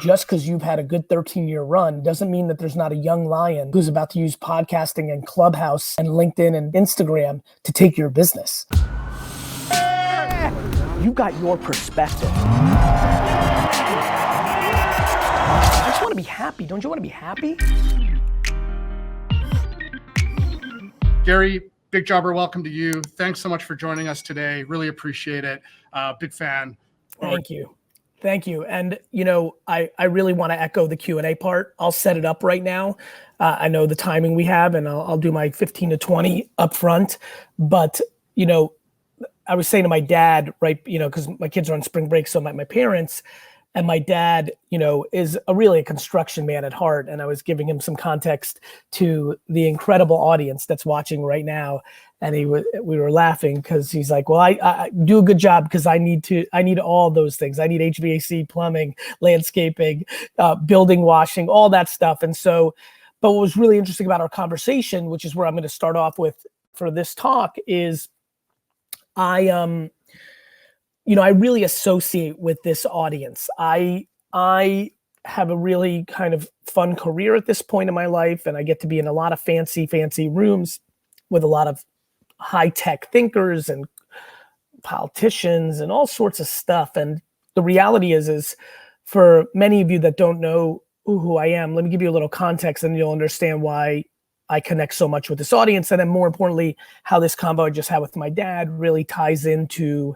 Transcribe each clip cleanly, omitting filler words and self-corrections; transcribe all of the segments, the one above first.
Just because you've had a good 13-year run doesn't mean that there's not a young lion who's about to use podcasting and Clubhouse and LinkedIn and Instagram to take your business. You've got your perspective. I just want to be happy. Don't you want to be happy? Gary, big jobber, welcome to you. Thanks so much for joining us today. Really appreciate it. Big fan. Thank you. Thank you. And, I really want to echo the Q&A part. I'll set it up right now. I know the timing we have, and I'll do my 15 to 20 up front. But, I was saying to my dad, right, because my kids are on spring break, so my parents, and my dad, is really a construction man at heart. And I was giving him some context to the incredible audience that's watching right now. And we were laughing because he's like, well, I do a good job because I need all those things. I need HVAC, plumbing, landscaping, building, washing, all that stuff. And so, but what was really interesting about our conversation, which is where I'm going to start off with for this talk, is I really associate with this audience. I have a really kind of fun career at this point in my life, and I get to be in a lot of fancy rooms with a lot of high-tech thinkers and politicians and all sorts of stuff. And the reality is for many of you that don't know who I am, let me give you a little context and you'll understand why I connect so much with this audience. And then more importantly, how this combo I just had with my dad really ties into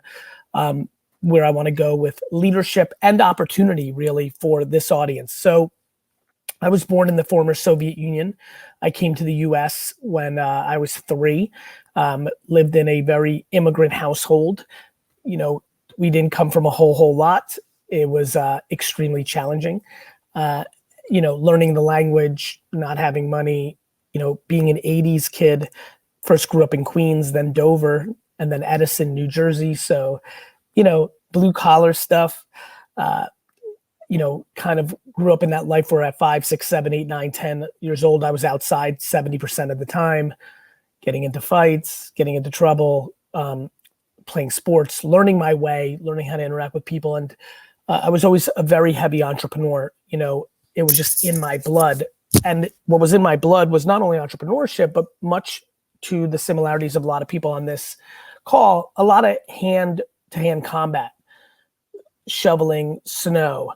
where I want to go with leadership and opportunity really for this audience. So I was born in the former Soviet Union. I came to the US when I was 3, lived in a very immigrant household. We didn't come from a whole lot. It was extremely challenging. Learning the language, not having money, being an 80s kid, first grew up in Queens, then Dover, and then Edison, New Jersey. So, blue collar stuff, kind of grew up in that life where at 5, 6, 7, 8, 9, 10 years old, I was outside 70% of the time, getting into fights, getting into trouble, playing sports, learning my way, learning how to interact with people. And I was always a very heavy entrepreneur. It was just in my blood. And what was in my blood was not only entrepreneurship, but much to the similarities of a lot of people on this call, a lot of hand-to-hand combat, shoveling snow,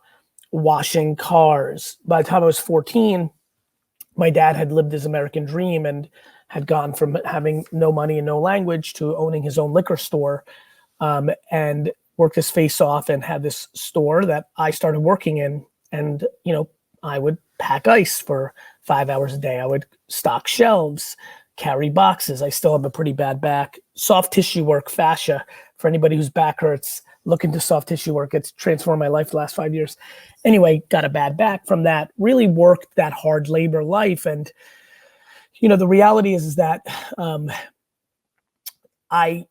washing cars. By the time I was 14, my dad had lived his American dream and had gone from having no money and no language to owning his own liquor store, and worked his face off and had this store that I started working in. And, I would pack ice for 5 hours a day. I would stock shelves, carry boxes. I still have a pretty bad back. Soft tissue work, fascia. For anybody whose back hurts, look into soft tissue work. It's transformed my life the last 5 years. Anyway, got a bad back from that. Really worked that hard labor life. And, the reality is that I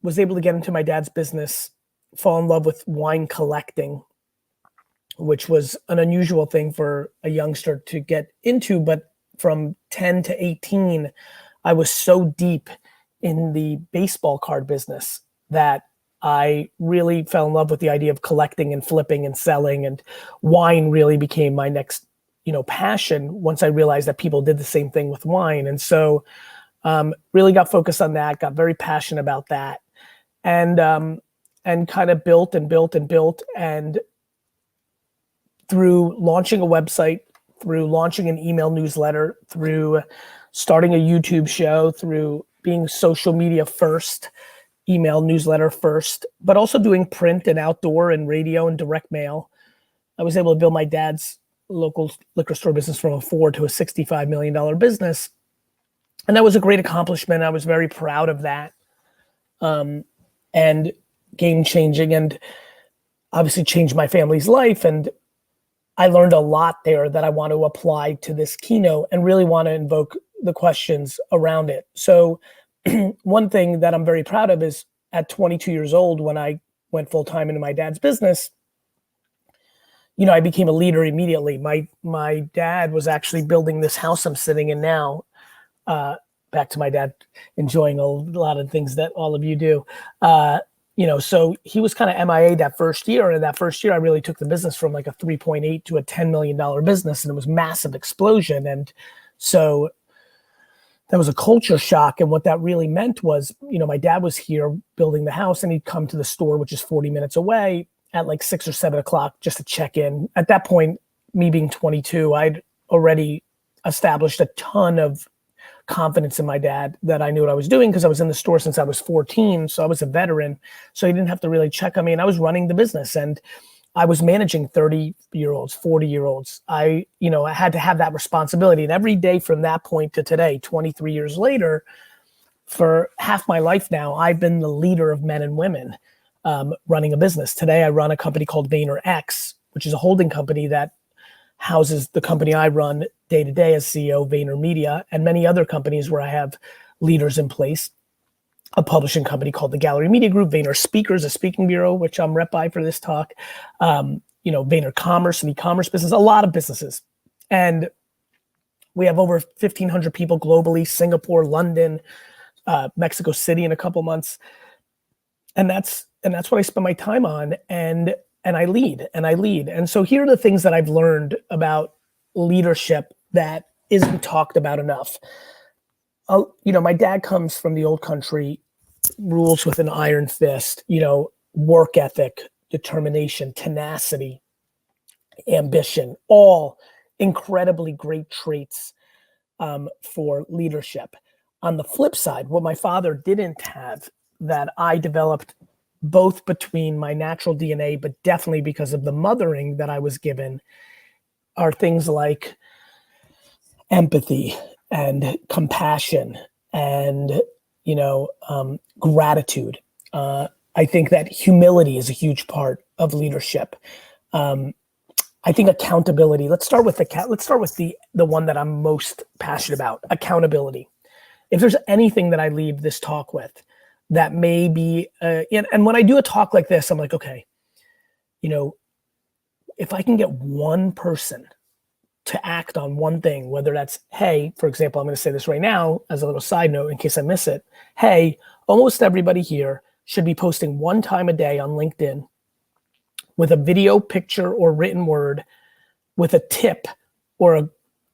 was able to get into my dad's business, fall in love with wine collecting, which was an unusual thing for a youngster to get into. But from 10 to 18, I was so deep in the baseball card business that I really fell in love with the idea of collecting and flipping and selling, and wine really became my next, passion once I realized that people did the same thing with wine. And so really got focused on that, got very passionate about that, and kind of built. And through launching a website, through launching an email newsletter, through starting a YouTube show, through being social media first, email newsletter first, but also doing print and outdoor and radio and direct mail, I was able to build my dad's local liquor store business from a $4 to a $65 million business. And that was a great accomplishment. I was very proud of that, and game changing, and obviously changed my family's life. And I learned a lot there that I want to apply to this keynote and really want to invoke the questions around it. So one thing that I'm very proud of is at 22 years old, when I went full time into my dad's business, I became a leader immediately. My dad was actually building this house I'm sitting in now. Back to my dad enjoying a lot of things that all of you do. So he was kind of MIA that first year. And that first year, I really took the business from like a 3.8 to a $10 million business. And it was massive explosion. And so that was a culture shock. And what that really meant was, my dad was here building the house and he'd come to the store, which is 40 minutes away at like 6 or 7 o'clock just to check in. At that point, me being 22, I'd already established a ton of confidence in my dad that I knew what I was doing because I was in the store since I was 14. So I was a veteran. So he didn't have to really check on me. And I was running the business and I was managing 30-year-olds, 40-year-olds. I had to have that responsibility. And every day from that point to today, 23 years later, for half my life now, I've been the leader of men and women running a business. Today, I run a company called VaynerX, which is a holding company that houses the company I run day to day as CEO, VaynerMedia, and many other companies where I have leaders in place. A publishing company called the Gallery Media Group, Vayner Speakers, a speaking bureau, which I'm rep by for this talk. Vayner Commerce, an e-commerce business, a lot of businesses. And we have over 1,500 people globally, Singapore, London, Mexico City in a couple months. And that's what I spend my time on. And I lead. And so here are the things that I've learned about leadership that isn't talked about enough. My dad comes from the old country, rules with an iron fist, work ethic, determination, tenacity, ambition, all incredibly great traits for leadership. On the flip side, what my father didn't have that I developed both between my natural DNA, but definitely because of the mothering that I was given, are things like empathy and compassion and, gratitude. I think that humility is a huge part of leadership. I think accountability. Let's start with the one that I'm most passionate about, accountability. If there's anything that I leave this talk with, that may be, and when I do a talk like this, I'm like, okay, if I can get one person to act on one thing, whether that's, hey, for example, I'm going to say this right now as a little side note in case I miss it. Hey, almost everybody here should be posting one time a day on LinkedIn with a video, picture, or written word with a tip or a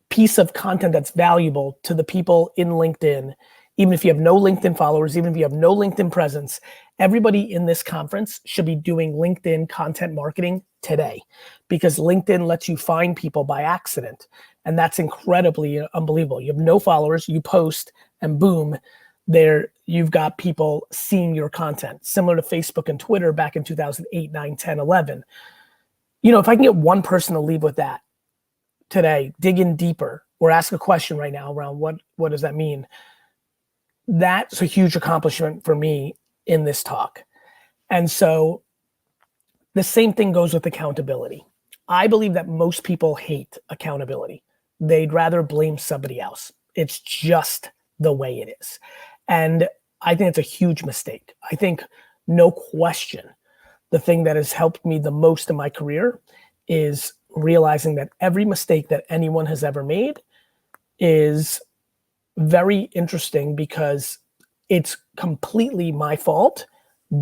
piece of content that's valuable to the people in LinkedIn. Even if you have no LinkedIn followers, even if you have no LinkedIn presence, everybody in this conference should be doing LinkedIn content marketing today because LinkedIn lets you find people by accident. And that's incredibly unbelievable. You have no followers, you post and boom, there you've got people seeing your content. Similar to Facebook and Twitter back in 2008, 9, 10, 11. If I can get one person to leave with that today, dig in deeper or ask a question right now around what does that mean? That's a huge accomplishment for me in this talk. And so the same thing goes with accountability. I believe that most people hate accountability. They'd rather blame somebody else. It's just the way it is. And I think it's a huge mistake. I think no question, the thing that has helped me the most in my career is realizing that every mistake that anyone has ever made is very interesting because it's completely my fault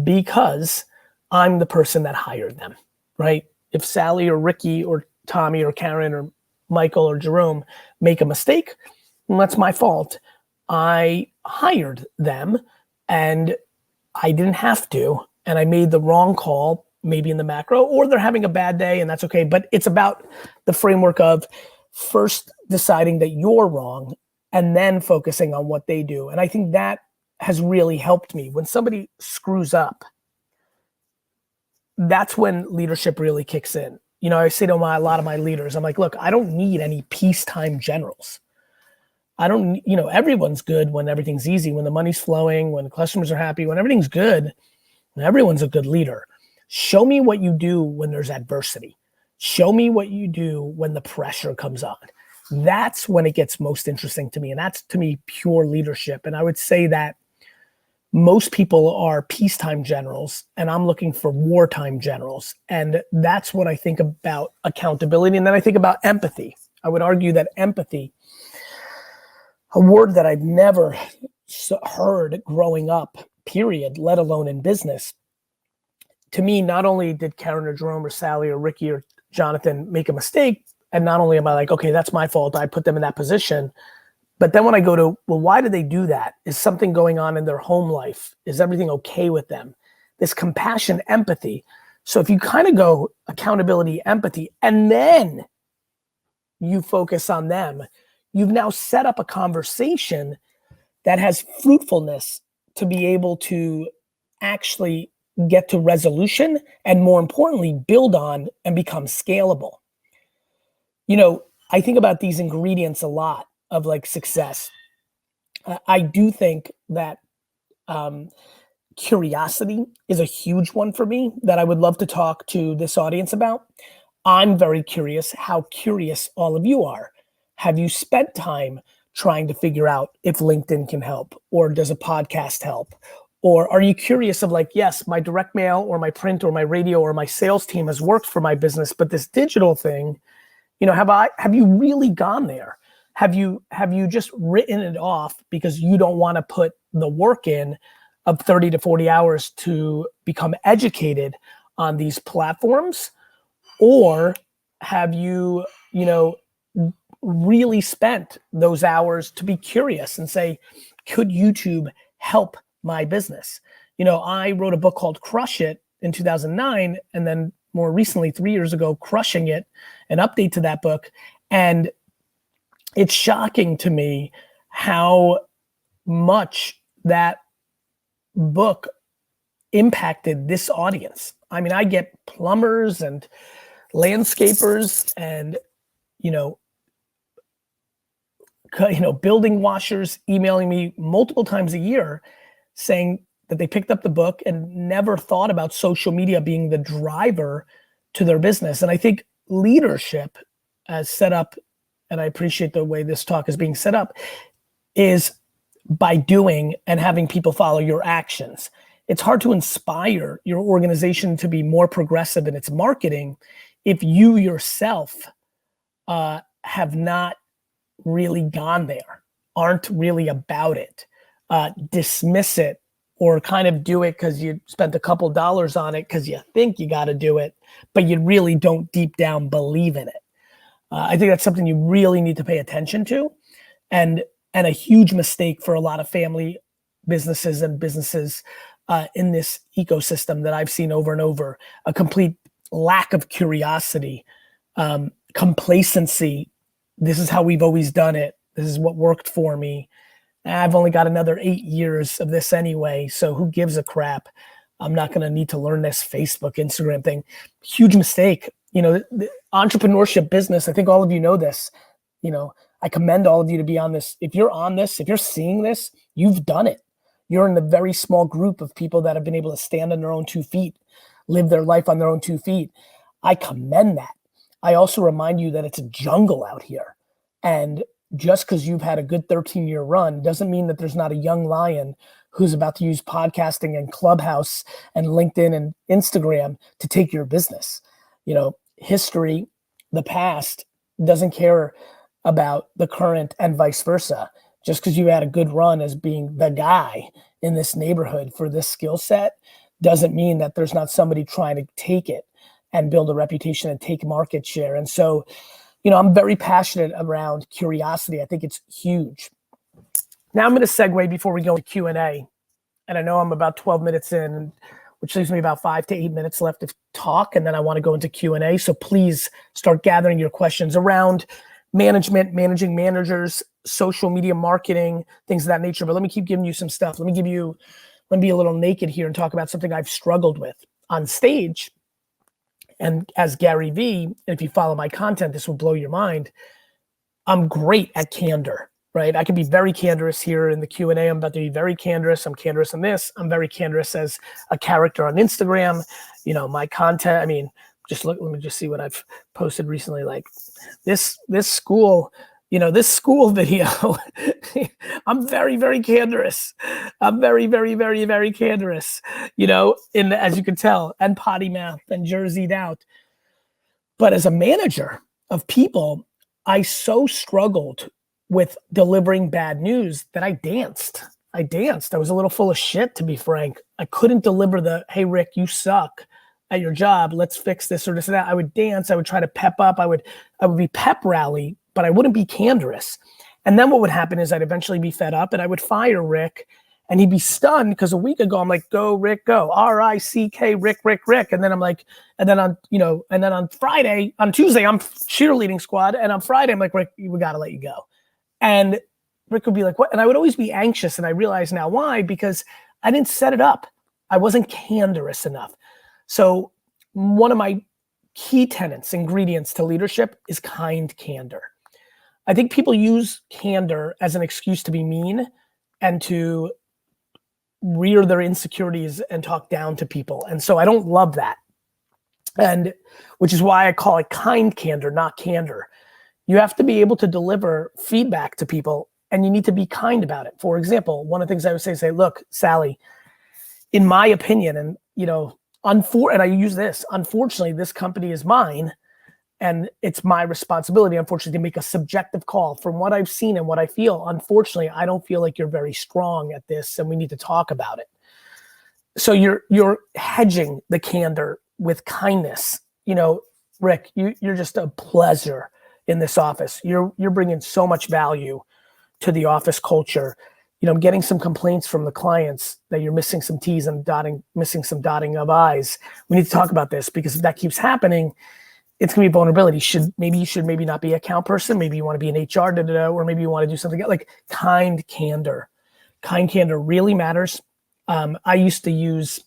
because I'm the person that hired them, right? If Sally or Ricky or Tommy or Karen or Michael or Jerome make a mistake, well, that's my fault. I hired them and I didn't have to, and I made the wrong call, maybe in the macro, or they're having a bad day and that's okay. But it's about the framework of first deciding that you're wrong and then focusing on what they do. And I think that has really helped me. When somebody screws up, that's when leadership really kicks in. I say to a lot of my leaders, I'm like, look, I don't need any peacetime generals. I don't, everyone's good when everything's easy, when the money's flowing, when customers are happy, when everything's good, and everyone's a good leader. Show me what you do when there's adversity. Show me what you do when the pressure comes on. That's when it gets most interesting to me. And that's, to me, pure leadership. And I would say that most people are peacetime generals and I'm looking for wartime generals. And that's what I think about accountability. And then I think about empathy. I would argue that empathy, a word that I've never heard growing up, period, let alone in business, to me, not only did Karen or Jerome or Sally or Ricky or Jonathan make a mistake, and not only am I like, okay, that's my fault, I put them in that position, but then when I go to, well, why did they do that? Is something going on in their home life? Is everything okay with them? This compassion, empathy. So if you kind of go accountability, empathy, and then you focus on them, you've now set up a conversation that has fruitfulness to be able to actually get to resolution and, more importantly, build on and become scalable. You know, I think about these ingredients a lot of like success. I do think that curiosity is a huge one for me that I would love to talk to this audience about. I'm very curious how curious all of you are. Have you spent time trying to figure out if LinkedIn can help, or does a podcast help? Or are you curious of like, yes, my direct mail or my print or my radio or my sales team has worked for my business, but this digital thing, you know, have you really gone there? Have you just written it off because you don't want to put the work in of 30 to 40 hours to become educated on these platforms? Or have you, you know, really spent those hours to be curious and say, could YouTube help my business? You know, I wrote a book called Crush It in 2009, and then more recently, 3 years ago, Crushing It, an update to that book. And it's shocking to me how much that book impacted this audience. I mean, I get plumbers and landscapers and, you know, building washers emailing me multiple times a year saying that they picked up the book and never thought about social media being the driver to their business. And I think leadership as set up, and I appreciate the way this talk is being set up, is by doing and having people follow your actions. It's hard to inspire your organization to be more progressive in its marketing if you yourself have not really gone there, aren't really about it, dismiss it, or kind of do it because you spent a couple dollars on it because you think you got to do it, but you really don't deep down believe in it. I think that's something you really need to pay attention to, and a huge mistake for a lot of family businesses and businesses in this ecosystem that I've seen over and over. A complete lack of curiosity, complacency. This is how we've always done it. This is what worked for me. I've only got another 8 years of this anyway, so who gives a crap? I'm not gonna need to learn this Facebook, Instagram thing. Huge mistake. You know, the entrepreneurship business, I think all of you know this. You know, I commend all of you to be on this. If you're on this, if you're seeing this, you've done it. You're in the very small group of people that have been able to stand on their own 2 feet, live their life on their own 2 feet. I commend that. I also remind you that it's a jungle out here. And just because you've had a good 13-year run doesn't mean that there's not a young lion who's about to use podcasting and Clubhouse and LinkedIn and Instagram to take your business. You know, history, the past, doesn't care about the current and vice versa. Just because you had a good run as being the guy in this neighborhood for this skill set doesn't mean that there's not somebody trying to take it and build a reputation and take market share. And so, you know, I'm very passionate around curiosity. I think it's huge. Now I'm going to segue before we go into Q&A. And I know I'm about 12 minutes in, which leaves me about 5 to 8 minutes left to talk. And then I want to go into Q&A. So please start gathering your questions around management, managing managers, social media marketing, things of that nature. But let me keep giving you some stuff. Let me be a little naked here and talk about something I've struggled with on stage. And as Garyvee, if you follow my content, this will blow your mind. I'm great at candor, right? I can be very candorous here in the Q&A. I'm about to be very candorous. I'm candorous in this. I'm very candorous as a character on Instagram. You know, my content, I mean, let me just see what I've posted recently. Like this school, you know, this school video, I'm very, very candorous. I'm very, very, very, very candorous, you know, as you can tell, and potty mouth and jerseyed out. But as a manager of people, I so struggled with delivering bad news that I danced. I was a little full of shit, to be frank. I couldn't deliver the, hey, Rick, you suck. at your job, let's fix this or this and that. I would dance, I would try to pep up, I would be pep rally, but I wouldn't be candorous. And then what would happen is I'd eventually be fed up and I would fire Rick and he'd be stunned because a week ago I'm like, go Rick, go, R-I-C-K, Rick. And then I'm like, and then on Friday, on Tuesday, I'm cheerleading squad. And on Friday, I'm like, Rick, we gotta let you go. And Rick would be like, what? And I would always be anxious. And I realize now why, because I didn't set it up. I wasn't candorous enough. So one of my key tenets, ingredients to leadership is kind candor. I think people use candor as an excuse to be mean and to rear their insecurities and talk down to people. And so I don't love that. And which is why I call it kind candor, not candor. You have to be able to deliver feedback to people and you need to be kind about it. For example, one of the things I would say, look, Sally, in my opinion, and and I use this, unfortunately, this company is mine and it's my responsibility, unfortunately, to make a subjective call. From what I've seen and what I feel, unfortunately, I don't feel like you're very strong at this and we need to talk about it. So you're hedging the candor with kindness. Rick, you're just a pleasure in this office. You're bringing so much value to the office culture. I'm getting some complaints from the clients that you're missing some T's and missing some dotting of I's. We need to talk about this because if that keeps happening, it's gonna be vulnerability. You should maybe not be an account person. Maybe you want to be an HR, or maybe you want to do something like kind candor. Kind candor really matters. I used to use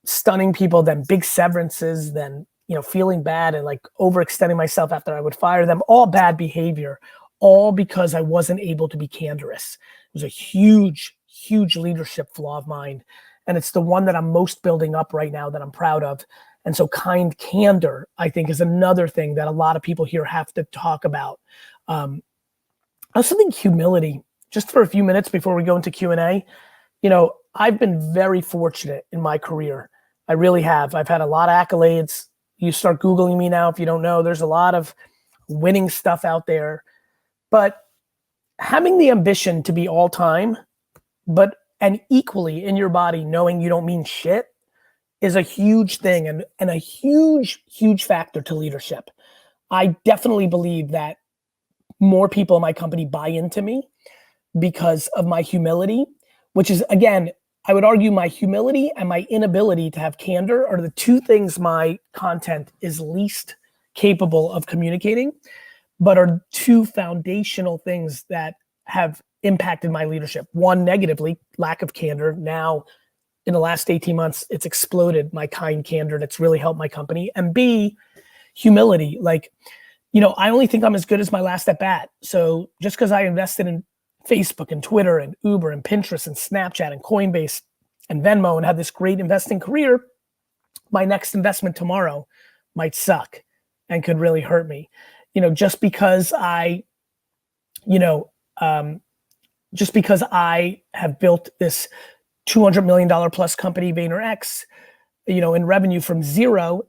stunning people, then big severances, then feeling bad and like overextending myself after I would fire them. All bad behavior, all because I wasn't able to be candorous. It was a huge, huge leadership flaw of mine. And it's the one that I'm most building up right now that I'm proud of. And so kind candor, I think, is another thing that a lot of people here have to talk about. I also think humility, just for a few minutes before we go into Q&A, I've been very fortunate in my career. I really have. I've had a lot of accolades. You start Googling me now if you don't know, there's a lot of winning stuff out there. But having the ambition to be all time, and equally in your body knowing you don't mean shit is a huge thing and a huge, huge factor to leadership. I definitely believe that more people in my company buy into me because of my humility, which is, again, I would argue my humility and my inability to have candor are the two things my content is least capable of communicating, but are two foundational things that have impacted my leadership. One, negatively, lack of candor. Now, in the last 18 months, it's exploded my kind candor and it's really helped my company. And B, humility. I only think I'm as good as my last at bat. So just because I invested in Facebook and Twitter and Uber and Pinterest and Snapchat and Coinbase and Venmo and had this great investing career, my next investment tomorrow might suck and could really hurt me. Just because I have built this $200 million plus company, VaynerX, in revenue from zero,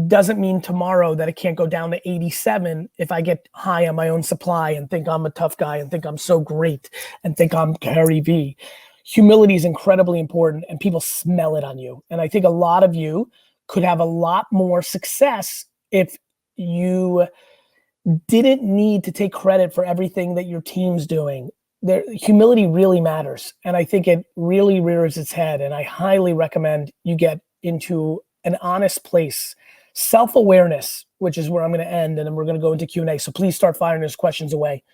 doesn't mean tomorrow that it can't go down to 87 if I get high on my own supply and think I'm a tough guy and think I'm so great and think I'm Garyvee. Humility is incredibly important and people smell it on you. And I think a lot of you could have a lot more success if you didn't need to take credit for everything that your team's doing. Humility really matters. And I think it really rears its head. And I highly recommend you get into an honest place. Self-awareness, which is where I'm going to end, and then we're going to go into Q&A. So please start firing those questions away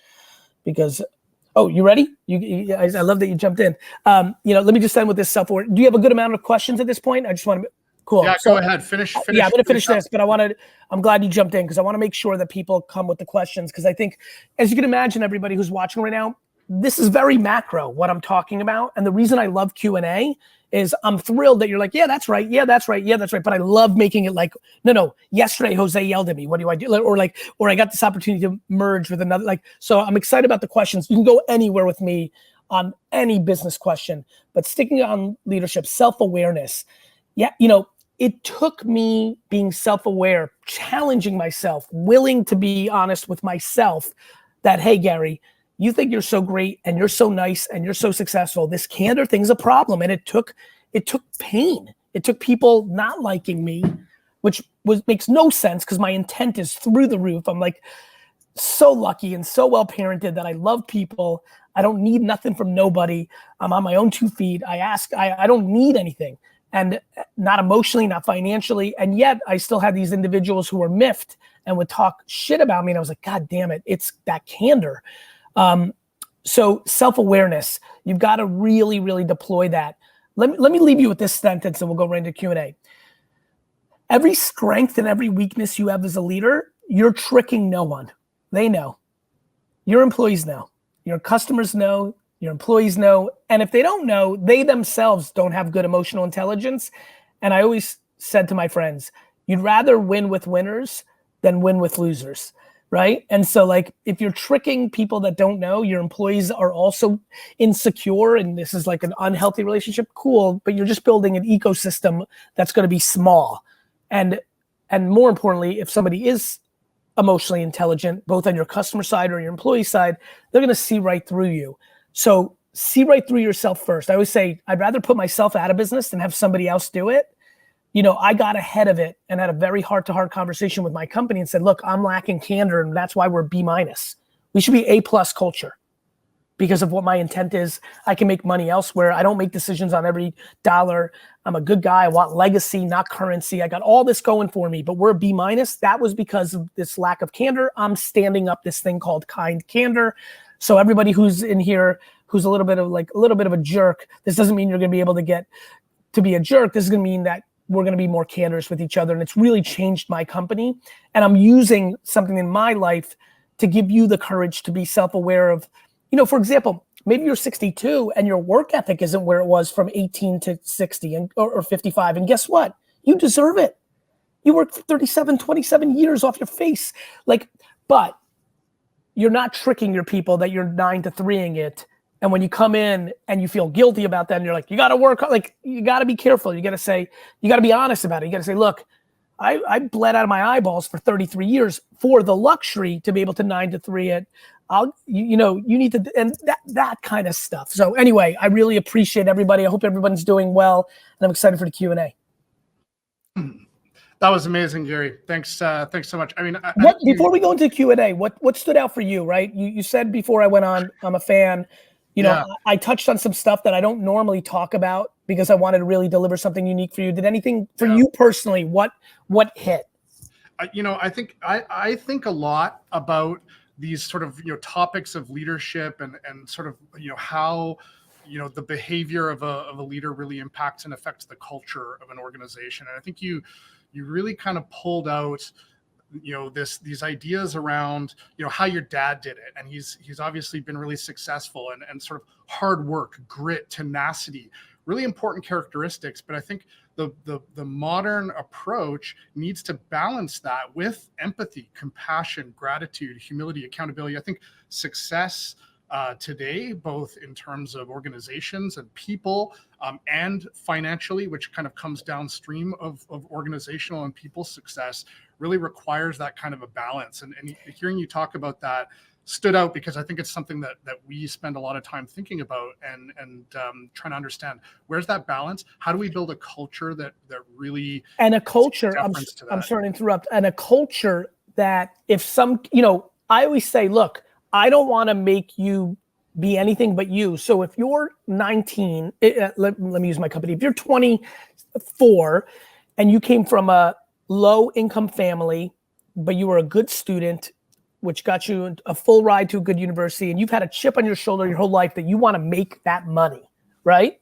because, oh, you ready? I love that you jumped in. Let me just end with this self-awareness. Do you have a good amount of questions at this point? I just want to, cool. Yeah, go ahead, finish. Yeah, I'm going to finish this, but I'm glad you jumped in because I want to make sure that people come with the questions because I think, as you can imagine, everybody who's watching right now, this is very macro, what I'm talking about. And the reason I love Q&A is I'm thrilled that you're like, yeah, that's right. Yeah, that's right. Yeah, that's right. But I love making it like, no, yesterday Jose yelled at me. What do I do? Or I got this opportunity to merge with another, so I'm excited about the questions. You can go anywhere with me on any business question, but sticking on leadership, self-awareness. Yeah, it took me being self-aware, challenging myself, willing to be honest with myself that, hey, Gary, you think you're so great and you're so nice and you're so successful. This candor thing's a problem. And it took pain. It took people not liking me, which makes no sense because my intent is through the roof. I'm like so lucky and so well parented that I love people. I don't need nothing from nobody. I'm on my own 2 feet. I don't need anything, and not emotionally, not financially. And yet I still had these individuals who were miffed and would talk shit about me. And I was like, God damn it. It's that candor. So self-awareness, you've got to really, really deploy that. Let me leave you with this sentence and we'll go right into Q&A. Every strength and every weakness you have as a leader, you're tricking no one. They know. Your employees know. Your customers know. Your employees know. And if they don't know, they themselves don't have good emotional intelligence. And I always said to my friends, you'd rather win with winners than win with losers, right? And so like, if you're tricking people that don't know, your employees are also insecure and this is like an unhealthy relationship, cool, but you're just building an ecosystem that's gonna be small. And more importantly, if somebody is emotionally intelligent, both on your customer side or your employee side, they're gonna see right through you. So see right through yourself first. I always say, I'd rather put myself out of business than have somebody else do it. You know, I got ahead of it and had a very heart-to-heart conversation with my company and said, look, I'm lacking candor and that's why we're B-. We should be A+ culture because of what my intent is. I can make money elsewhere. I don't make decisions on every dollar. I'm a good guy. I want legacy, not currency. I got all this going for me, but we're a B-. That was because of this lack of candor. I'm standing up this thing called kind candor. So everybody who's in here, who's a little bit of a jerk, this doesn't mean you're gonna be able to get to be a jerk. This is gonna mean that we're gonna be more candorous with each other. And it's really changed my company. And I'm using something in my life to give you the courage to be self-aware of, you know, for example, maybe you're 62 and your work ethic isn't where it was from 18 to 60 or 55. And guess what? You deserve it. You worked for 27 years off your face. But you're not tricking your people that you're 9 to 3ing it. And when you come in and you feel guilty about that and you're like, you gotta work, like you gotta be careful. You gotta be honest about it. You gotta say, look, I bled out of my eyeballs for 33 years for the luxury to be able to 9 to 3 it. You need to, and that kind of stuff. So anyway, I really appreciate everybody. I hope everyone's doing well and I'm excited for the Q&A. That was amazing, Gary. Thanks so much. I mean, before we go into Q&A, what stood out for you, right? You said before I went on, I'm a fan. You know, yeah. I touched on some stuff that I don't normally talk about because I wanted to really deliver something unique for you. Did anything for you personally? What hit? I think a lot about these sort of topics of leadership and sort of how the behavior of a leader really impacts and affects the culture of an organization. And I think you really kind of pulled out these ideas around how your dad did it, and he's obviously been really successful and sort of hard work, grit, tenacity, really important characteristics. But I think the modern approach needs to balance that with empathy, compassion, gratitude, humility, accountability. I think success today, both in terms of organizations and people and financially, which kind of comes downstream of organizational and people success, really requires that kind of a balance. And hearing you talk about that stood out because I think it's something that we spend a lot of time thinking about and trying to understand. Where's that balance? How do we build a culture that really and a culture? I'm sorry to interrupt. And a culture that if I always say, look, I don't want to make you be anything but you. So if you're 19, let me use my company. If you're 24 and you came from a low income family, but you were a good student, which got you a full ride to a good university, and you've had a chip on your shoulder your whole life that you want to make that money, right?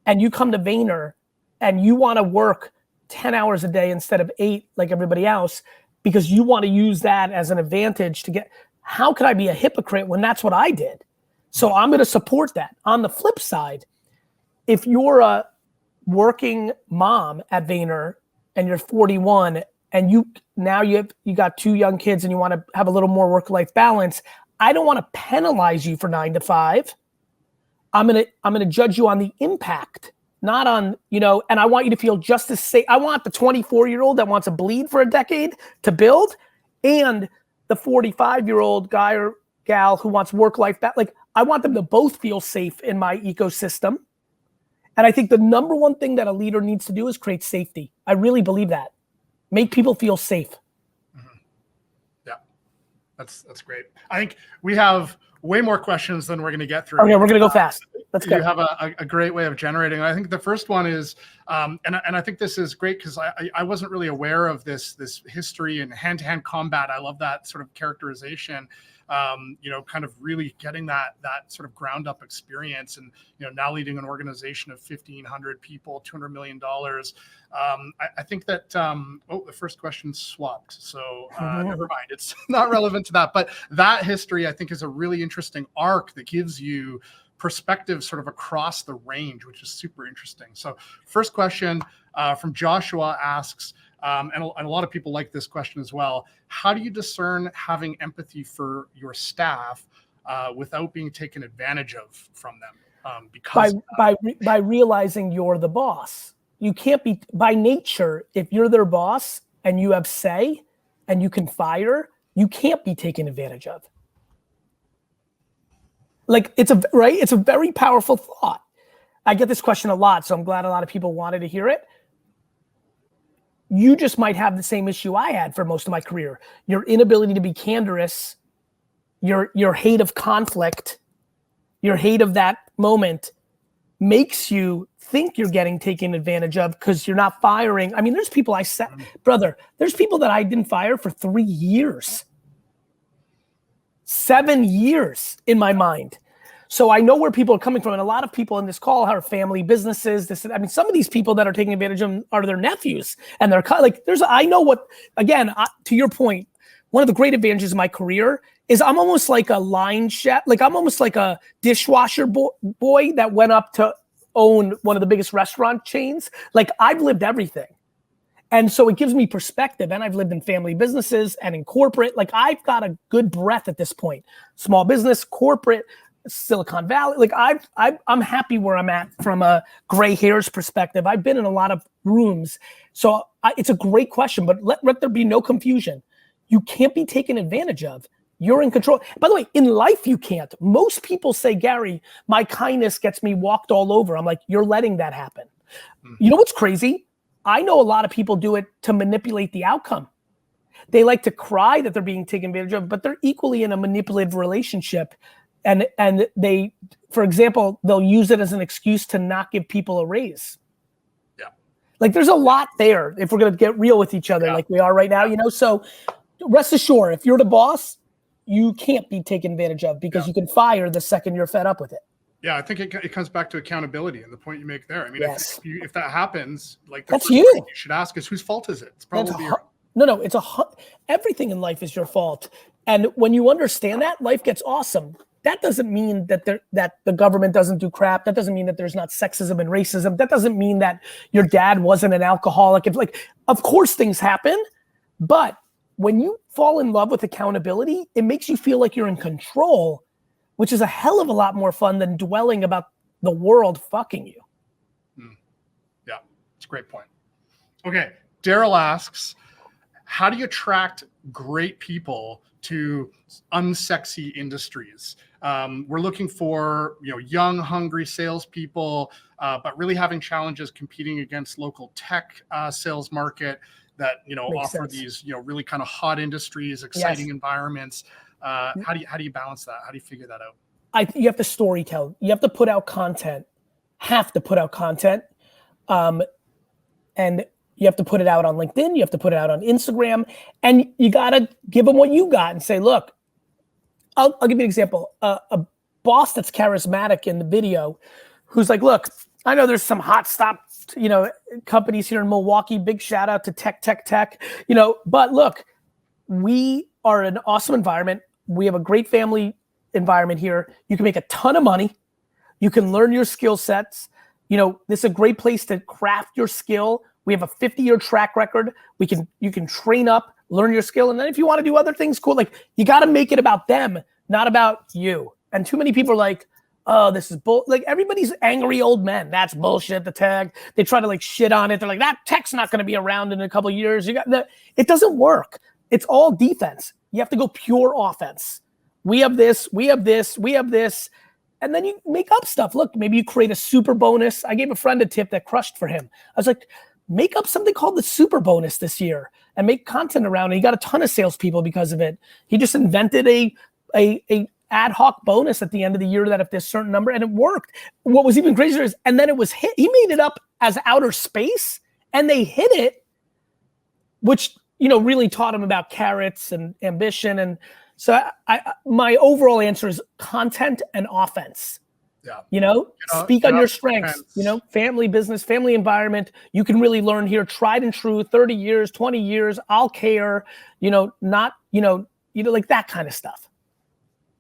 And you come to Vayner and you want to work 10 hours a day instead of 8 like everybody else because you want to use that as an advantage to get. How could I be a hypocrite when that's what I did? So I'm going to support that. On the flip side, if you're a working mom at Vayner and you're 41 and you got 2 young kids and you want to have a little more work-life balance, I don't want to penalize you for 9 to 5. I'm going to judge you on the impact, not on, and I want you to feel just as safe. I want the 24-year-old that wants to bleed for a decade to build, and the 45-year-old guy or gal who wants work-life balance. Like, I want them to both feel safe in my ecosystem. And I think the number one thing that a leader needs to do is create safety. I really believe that. Make people feel safe. Mm-hmm. Yeah, that's great. I think we have way more questions than we're going to get through. Okay, we're going to go fast. Let's go. You have a great way of generating. I think the first one is, and I think this is great because I wasn't really aware of this history and hand-to-hand combat. I love that sort of characterization. Kind of really getting that sort of ground up experience, and now leading an organization of 1,500 people, $200 million. I think that the first question swapped, so never mind. It's not relevant to that, but that history I think is a really interesting arc that gives you perspective sort of across the range, which is super interesting. So first question from Joshua asks, and a lot of people like this question as well. How do you discern having empathy for your staff without being taken advantage of from them? Because by realizing you're the boss. You can't be, by nature, if you're their boss and you have say and you can fire, you can't be taken advantage of. Like it's a very powerful thought. I get this question a lot, so I'm glad a lot of people wanted to hear it. You just might have the same issue I had for most of my career. Your inability to be candorous, your hate of conflict, your hate of that moment makes you think you're getting taken advantage of because you're not firing. I mean, there's people there's people that I didn't fire for 3 years. 7 years in my mind. So I know where people are coming from, and a lot of people in this call are family businesses. Some of these people that are taking advantage of them are their nephews, and they're like, to your point, one of the great advantages of my career is I'm almost like a line chef, like I'm almost like a dishwasher boy that went up to own one of the biggest restaurant chains. Like I've lived everything. And so it gives me perspective, and I've lived in family businesses and in corporate. Like I've got a good breadth at this point. Small business, corporate, Silicon Valley. Like I'm happy where I'm at from a gray hairs perspective. I've been in a lot of rooms. So it's a great question, but let there be no confusion. You can't be taken advantage of. You're in control. By the way, in life, you can't. Most people say, Gary, my kindness gets me walked all over. I'm like, you're letting that happen. You know what's crazy? I know a lot of people do it to manipulate the outcome. They like to cry that they're being taken advantage of, but they're equally in a manipulative relationship. And they, for example, they'll use it as an excuse to not give people a raise. Yeah. Like there's a lot there if we're going to get real with each other like we are right now, So rest assured, if you're the boss, you can't be taken advantage of because you can fire the second you're fed up with it. Yeah, I think it comes back to accountability and the point you make there. I mean, yes. if that happens, like that's first you. thing you should ask is whose fault is it? It's probably No, it's everything in life is your fault. And when you understand that, life gets awesome. That doesn't mean that the government doesn't do crap. That doesn't mean that there's not sexism and racism. That doesn't mean that your dad wasn't an alcoholic. Of course things happen, but when you fall in love with accountability, it makes you feel like you're in control, which is a hell of a lot more fun than dwelling about the world fucking you. Yeah, it's a great point. Okay, Daryl asks, how do you attract great people to unsexy industries? We're looking for young, hungry salespeople, but really having challenges competing against local tech sales market that offer sense. These really kind of hot industries, exciting environments. How do you balance that? How do you figure that out? You have to storytell. You have to put out content. And you have to put it out on LinkedIn. You have to put it out on Instagram, and you gotta give them what you got and say, look. I'll give you an example. A boss that's charismatic in the video, who's like, look, I know there's some hot stop, companies here in Milwaukee. Big shout out to tech. But look, we are an awesome environment. We have a great family environment here. You can make a ton of money. You can learn your skill sets. This is a great place to craft your skill. We have a 50-year track record. You can train up, learn your skill. And then if you want to do other things, cool. Like you got to make it about them, not about you. And too many people are like, oh, this is like everybody's angry old men. That's bullshit. The tech, they try to shit on it. They're like, that tech's not going to be around in a couple of years. It doesn't work. It's all defense. You have to go pure offense. We have this. and then you make up stuff. Look, maybe you create a super bonus. I gave a friend a tip that crushed for him. I was like, make up something called the super bonus this year and make content around it. He got a ton of salespeople because of it. He just invented a ad hoc bonus at the end of the year that if there's a certain number, and it worked. What was even crazier is, and then it was hit. He made it up as outer space and they hit it, which, really taught him about carrots and ambition. And so my overall answer is content and offense. Yeah. Speak on your strengths, family, business, family environment. You can really learn here, tried and true, 30 years, 20 years, I'll care, not, like that kind of stuff.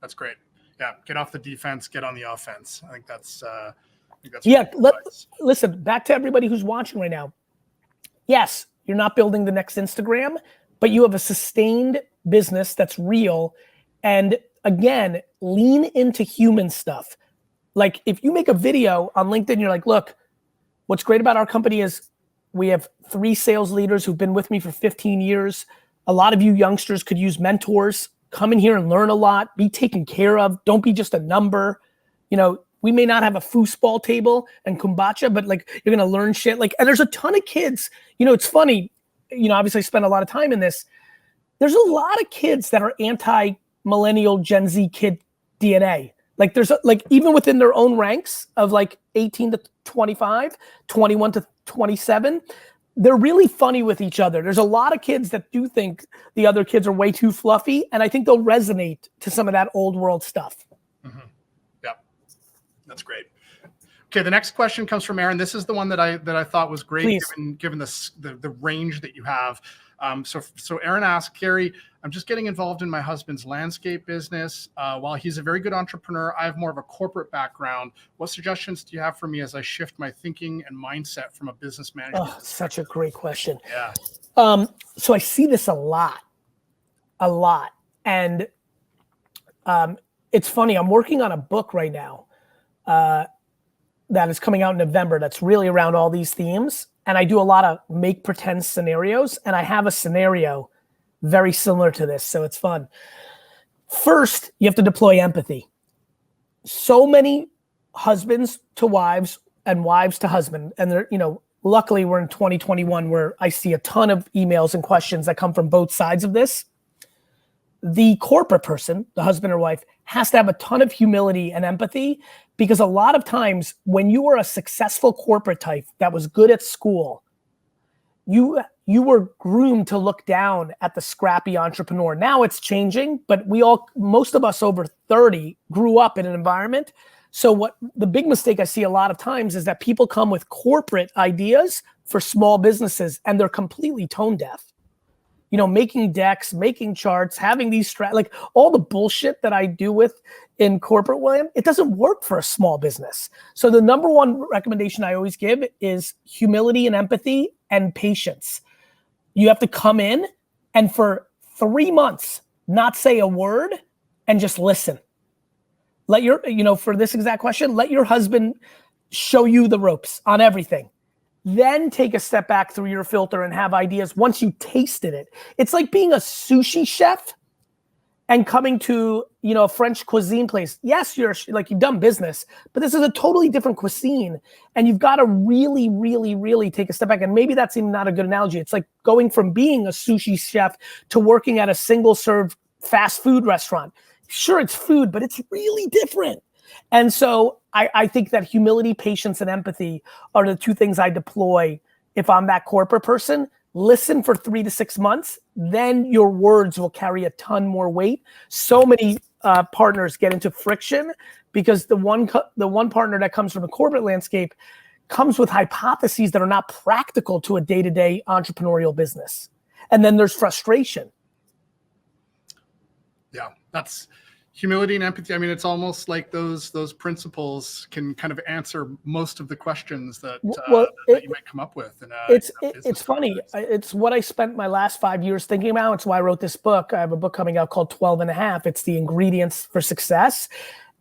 That's great. Yeah. Get off the defense, get on the offense. I think that's listen, back to everybody who's watching right now. Yes, you're not building the next Instagram, but you have a sustained business that's real. And again, lean into human stuff. Like if you make a video on LinkedIn, you're like, look, what's great about our company is we have 3 sales leaders who've been with me for 15 years. A lot of you youngsters could use mentors. Come in here and learn a lot, be taken care of. Don't be just a number. We may not have a foosball table and kombucha, but like you're going to learn shit. Like, and there's a ton of kids, it's funny, obviously I spend a lot of time in this. There's a lot of kids that are anti-millennial Gen Z kid DNA. Like there's even within their own ranks of like 18 to 25, 21 to 27, they're really funny with each other. There's a lot of kids that do think the other kids are way too fluffy, and I think they'll resonate to some of that old world stuff. Mm-hmm. Yeah, that's great. Okay, the next question comes from Aaron. This is the one that I thought was great, given the range that you have. So Aaron asked, Gary, I'm just getting involved in my husband's landscape business. While he's a very good entrepreneur, I have more of a corporate background. What suggestions do you have for me as I shift my thinking and mindset from a business manager? Oh, such a great question. Yeah. So I see this a lot. And it's funny, I'm working on a book right now that is coming out in November that's really around all these themes. And I do a lot of make pretend scenarios, and I have a scenario very similar to this, so it's fun. First, you have to deploy empathy. So many husbands to wives and wives to husband, and they're, luckily we're in 2021 where I see a ton of emails and questions that come from both sides of this. The corporate person, the husband or wife, has to have a ton of humility and empathy, because a lot of times when you are a successful corporate type that was good at school, you were groomed to look down at the scrappy entrepreneur. Now it's changing, but most of us over 30 grew up in an environment. So what the big mistake I see a lot of times is that people come with corporate ideas for small businesses and they're completely tone deaf. Making decks, making charts, having these like all the bullshit that I do with in corporate, William, it doesn't work for a small business. So the number one recommendation I always give is humility and empathy and patience. You have to come in and for 3 months, not say a word and just listen. Let your, for this exact question, let your husband show you the ropes on everything. Then take a step back through your filter and have ideas once you tasted it. It's like being a sushi chef and coming to, a French cuisine place. Yes, you've done business, but this is a totally different cuisine. And you've got to really, really, really take a step back. And maybe that's even not a good analogy. It's like going from being a sushi chef to working at a single serve fast food restaurant. Sure, it's food, but it's really different. And so I think that humility, patience, and empathy are the 2 things I deploy if I'm that corporate person. Listen for 3 to 6 months, then your words will carry a ton more weight. So many partners get into friction because the one partner that comes from a corporate landscape comes with hypotheses that are not practical to a day-to-day entrepreneurial business. And then there's frustration. Yeah, that's humility and empathy. I mean, it's almost like those principles can kind of answer most of the questions that you might come up with. And it's funny. It's what I spent my last 5 years thinking about. It's why I wrote this book. I have a book coming out called 12 and a half. It's the ingredients for success.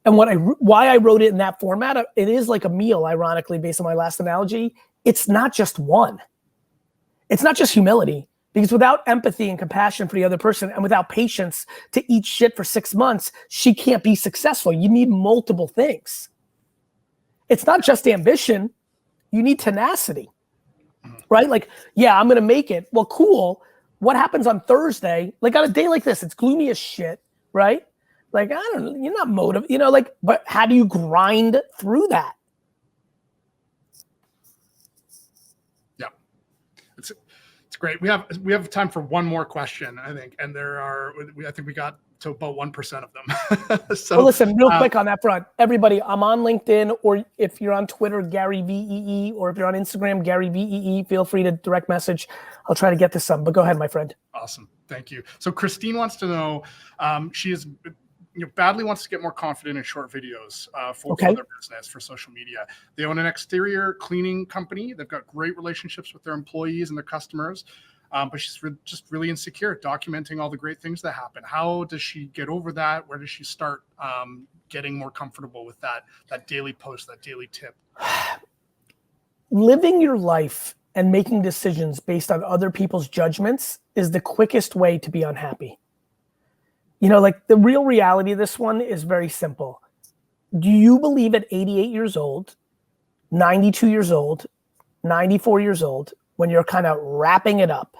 And why I wrote it in that format, it is like a meal, ironically, based on my last analogy. It's not just one. It's not just humility. Because without empathy and compassion for the other person and without patience to eat shit for 6 months, she can't be successful. You need multiple things. It's not just ambition. You need tenacity, right? Like, yeah, I'm going to make it. Well, cool. What happens on Thursday? Like on a day like this, it's gloomy as shit, right? Like, I don't know, you're not motivated, you know, like, but how do you grind through that? Yeah, it's great. We have time for one more question, I think, and I think we got to about 1% of them. So, well, listen, real quick on that front, everybody, I'm on LinkedIn, or if you're on Twitter, Garyvee, or if you're on Instagram, Garyvee, feel free to direct message. I'll try to get to some, but go ahead, my friend. Awesome, thank you. So Christine wants to know, she is, badly wants to get more confident in short videos for their business, for social media. They own an exterior cleaning company. They've got great relationships with their employees and their customers. But she's just really insecure, documenting all the great things that happen. How does she get over that? Where does she start getting more comfortable with that daily post, that daily tip? Living your life and making decisions based on other people's judgments is the quickest way to be unhappy. You know, like the real reality of this one is very simple. Do you believe at 88 years old, 92 years old, 94 years old, when you're kind of wrapping it up,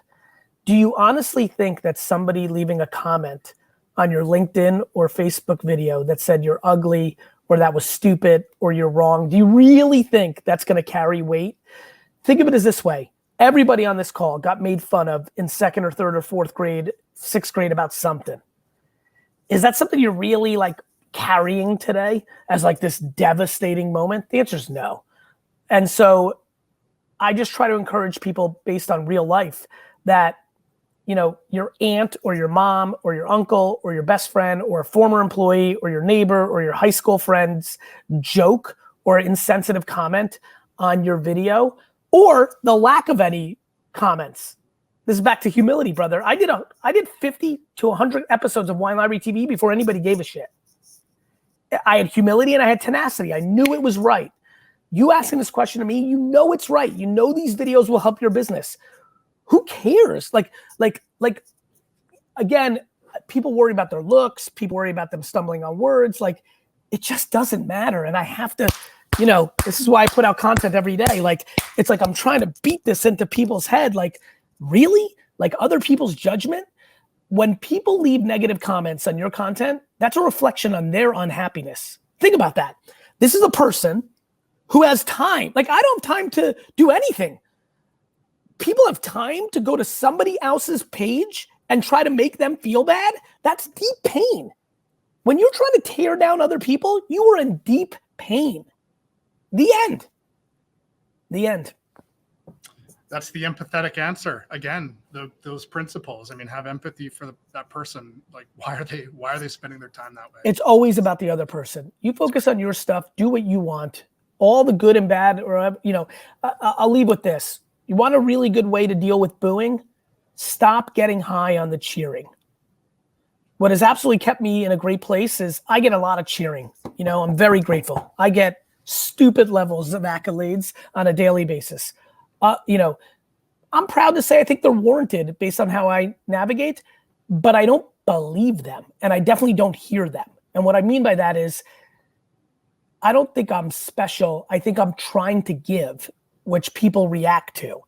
do you honestly think that somebody leaving a comment on your LinkedIn or Facebook video that said you're ugly or that was stupid or you're wrong, do you really think that's going to carry weight? Think of it as this way. Everybody on this call got made fun of in 2nd or 3rd or 4th grade, 6th grade about something. Is that something you're really like carrying today as like this devastating moment? The answer is no. And so I just try to encourage people based on real life that, you know, your aunt or your mom or your uncle or your best friend or a former employee or your neighbor or your high school friend's joke or insensitive comment on your video, or the lack of any comments. This is back to humility, brother. I did 50 to 100 episodes of Wine Library TV before anybody gave a shit. I had humility and I had tenacity. I knew it was right. You asking this question to me, you know it's right. You know these videos will help your business. Who cares? Like, again, people worry about their looks. People worry about them stumbling on words. Like, it just doesn't matter. And I have to, you know, this is why I put out content every day. Like, it's like I'm trying to beat this into people's head. Like, really? Like other people's judgment? When people leave negative comments on your content, that's a reflection on their unhappiness. Think about that. This is a person who has time. Like, I don't have time to do anything. People have time to go to somebody else's page and try to make them feel bad. That's deep pain. When you're trying to tear down other people, you are in deep pain. The end. The end. That's the empathetic answer. Again, those principles. I mean, have empathy for that person. Like, why are they spending their time that way? It's always about the other person. You focus on your stuff. Do what you want. All the good and bad, or, you know, I'll leave with this. You want a really good way to deal with booing? Stop getting high on the cheering. What has absolutely kept me in a great place is I get a lot of cheering. You know, I'm very grateful. I get stupid levels of accolades on a daily basis. You know, I'm proud to say I think they're warranted based on how I navigate, but I don't believe them, and I definitely don't hear them. And what I mean by that is I don't think I'm special. I think I'm trying to give, which people react to.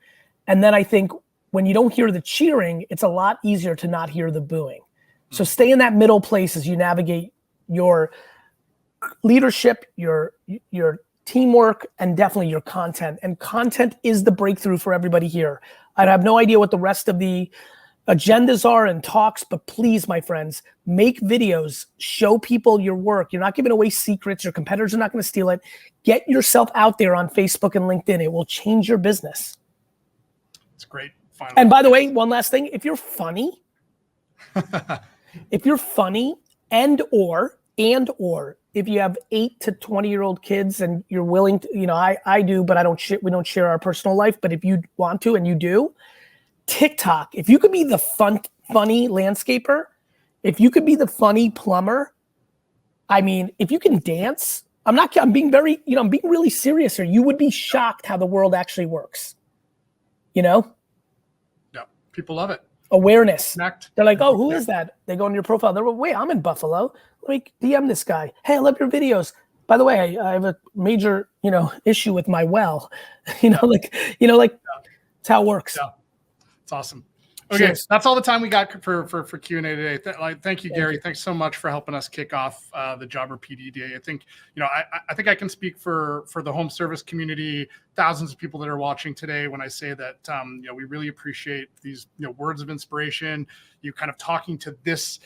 And then I think when you don't hear the cheering, it's a lot easier to not hear the booing. So stay in that middle place as you navigate your leadership, your teamwork, and definitely your content. And content is the breakthrough for everybody here. I have no idea what the rest of the agendas are and talks, but please, my friends, make videos, show people your work. You're not giving away secrets. Your competitors are not going to steal it. Get yourself out there on Facebook and LinkedIn. It will change your business. It's great. And by the way, one last thing, if you're funny, and or if you have 8 to 20-year-old kids and you're willing to, you know, I do, but we don't share our personal life. But if you want to, and you do, TikTok, if you could be the funny landscaper, if you could be the funny plumber, I mean, if you can dance, I'm being really serious here. You would be shocked how the world actually works. You know? People love it. Awareness. Connect. They're like, oh, who is that? They go on your profile. They're like, wait, I'm in Buffalo. Let me DM this guy. Hey, I love your videos. By the way, I have a major, issue with my well. It's how it works. Yeah, it's awesome. Okay, Cheers. that's all the time we got for Q&A today. Thank you, Gary. Thanks so much for helping us kick off the Jobber PD Day. I think, I think I can speak for the home service community, thousands of people that are watching today when I say that, we really appreciate these, words of inspiration, you kind of talking to this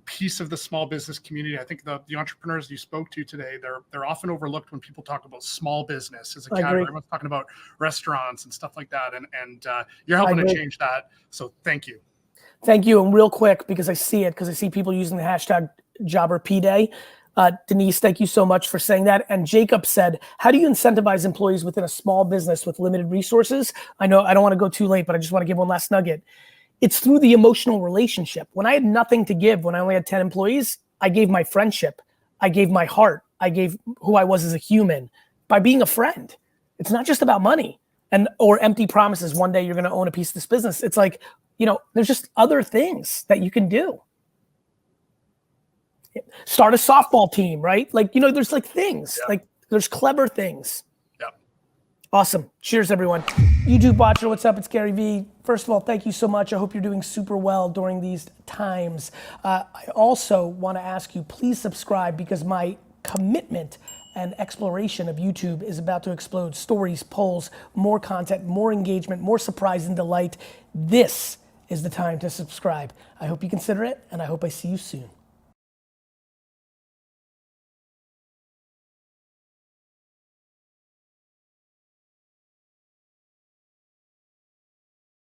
piece of the small business community. I think the entrepreneurs you spoke to today, they're often overlooked when people talk about small business as a category. Everyone's talking about restaurants and stuff like that, and you're helping to change that. So thank you. Thank you. And real quick, because I see people using the hashtag JobberPDay. Denise, thank you so much for saying that. And Jacob said, how do you incentivize employees within a small business with limited resources? I know I don't want to go too late, but I just want to give one last nugget. It's through the emotional relationship. When I had nothing to give, when I only had 10 employees, I gave my friendship. I gave my heart. I gave who I was as a human by being a friend. It's not just about money or empty promises. One day you're going to own a piece of this business. It's like, there's just other things that you can do. Start a softball team, right? Like, there's like things, like there's clever things. Awesome. Cheers, everyone. YouTube watcher, what's up? It's Garyvee. First of all, thank you so much. I hope you're doing super well during these times. I also want to ask you, please subscribe, because my commitment and exploration of YouTube is about to explode. Stories, polls, more content, more engagement, more surprise and delight. This is the time to subscribe. I hope you consider it, and I hope I see you soon.